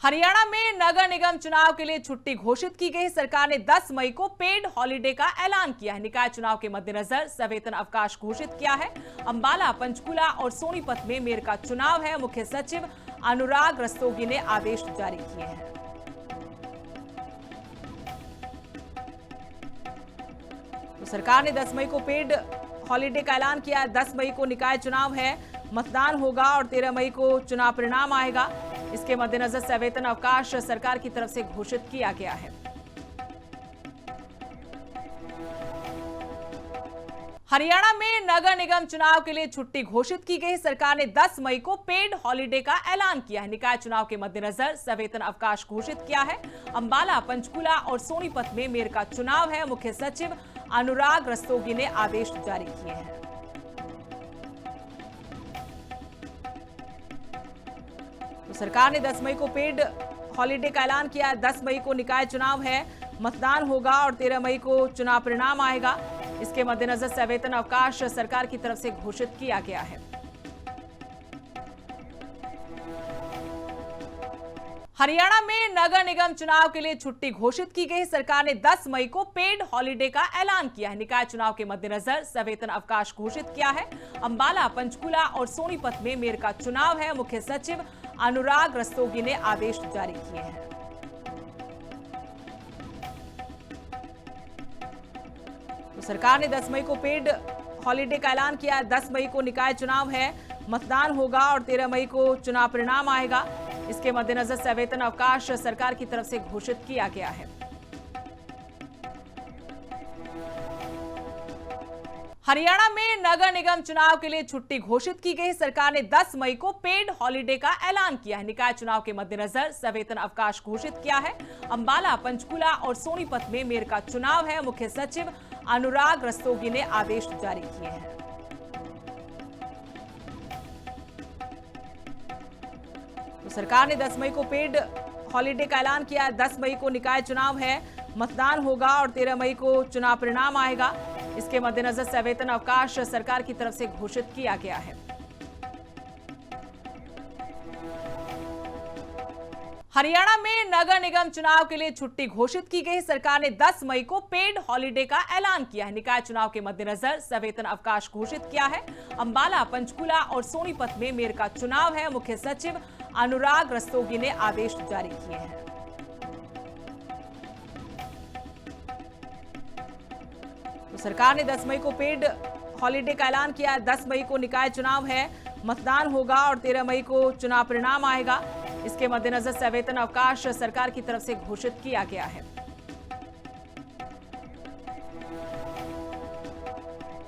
हरियाणा में नगर निगम चुनाव के लिए छुट्टी घोषित की गई। सरकार ने 10 मई को पेड हॉलिडे का ऐलान किया है। निकाय चुनाव के मद्देनजर सवेतन अवकाश घोषित किया है। अंबाला, पंचकूला और सोनीपत में मेयर का चुनाव है। मुख्य सचिव अनुराग रस्तोगी ने आदेश जारी किए हैं। तो सरकार ने 10 मई को पेड हॉलिडे का ऐलान किया है। 10 मई को निकाय चुनाव है, मतदान होगा और 13 मई को चुनाव परिणाम आएगा। इसके मद्देनजर सवेतन अवकाश सरकार की तरफ से घोषित किया गया है। हरियाणा में नगर निगम चुनाव के लिए छुट्टी घोषित की गई। सरकार ने 10 मई को पेड हॉलिडे का ऐलान किया है। निकाय चुनाव के मद्देनजर सवेतन अवकाश घोषित किया है। अंबाला, पंचकूला और सोनीपत में मेयर का चुनाव है। मुख्य सचिव अनुराग रस्तोगी ने आदेश जारी किए हैं। तो सरकार ने 10 मई को पेड हॉलिडे का ऐलान किया है। 10 मई को निकाय चुनाव है, मतदान होगा और 13 मई को चुनाव परिणाम आएगा। इसके मद्देनजर सवेतन अवकाश सरकार की तरफ से घोषित किया गया है। हरियाणा में नगर निगम चुनाव के लिए छुट्टी घोषित की गई। सरकार ने 10 मई को पेड हॉलिडे का ऐलान किया है। निकाय चुनाव के मद्देनजर सवेतन अवकाश घोषित किया है। अंबाला, पंचकूला और सोनीपत में मेयर का चुनाव है। मुख्य सचिव अनुराग रस्तोगी ने आदेश जारी किए हैं। तो सरकार ने 10 मई को पेड हॉलिडे का ऐलान किया है। 10 मई को निकाय चुनाव है, मतदान होगा और 13 मई को चुनाव परिणाम आएगा। इसके मद्देनजर सवेतन अवकाश सरकार की तरफ से घोषित किया गया है। हरियाणा में नगर निगम चुनाव के लिए छुट्टी घोषित की गई। सरकार ने 10 मई को पेड हॉलिडे का ऐलान किया है। निकाय चुनाव के मद्देनजर सवेतन अवकाश घोषित किया है। अंबाला, पंचकूला और सोनीपत में मेयर का चुनाव है। मुख्य सचिव अनुराग रस्तोगी ने आदेश जारी किए हैं। तो सरकार ने 10 मई को पेड हॉलिडे का ऐलान किया है। 10 मई को निकाय चुनाव है, मतदान होगा और 13 मई को चुनाव परिणाम आएगा। इसके मद्देनजर सवेतन अवकाश सरकार की तरफ से घोषित किया गया है। हरियाणा में नगर निगम चुनाव के लिए छुट्टी घोषित की गई। सरकार ने 10 मई को पेड हॉलिडे का ऐलान किया है। निकाय चुनाव के मद्देनजर सवेतन अवकाश घोषित किया है। अंबाला, पंचकूला और सोनीपत में मेयर का चुनाव है। मुख्य सचिव अनुराग रस्तोगी ने आदेश जारी किए हैं। तो सरकार ने 10 मई को पेड हॉलिडे का ऐलान किया है। 10 मई को निकाय चुनाव है, मतदान होगा और 13 मई को चुनाव परिणाम आएगा। इसके मद्देनजर सवेतन अवकाश सरकार की तरफ से घोषित किया गया है।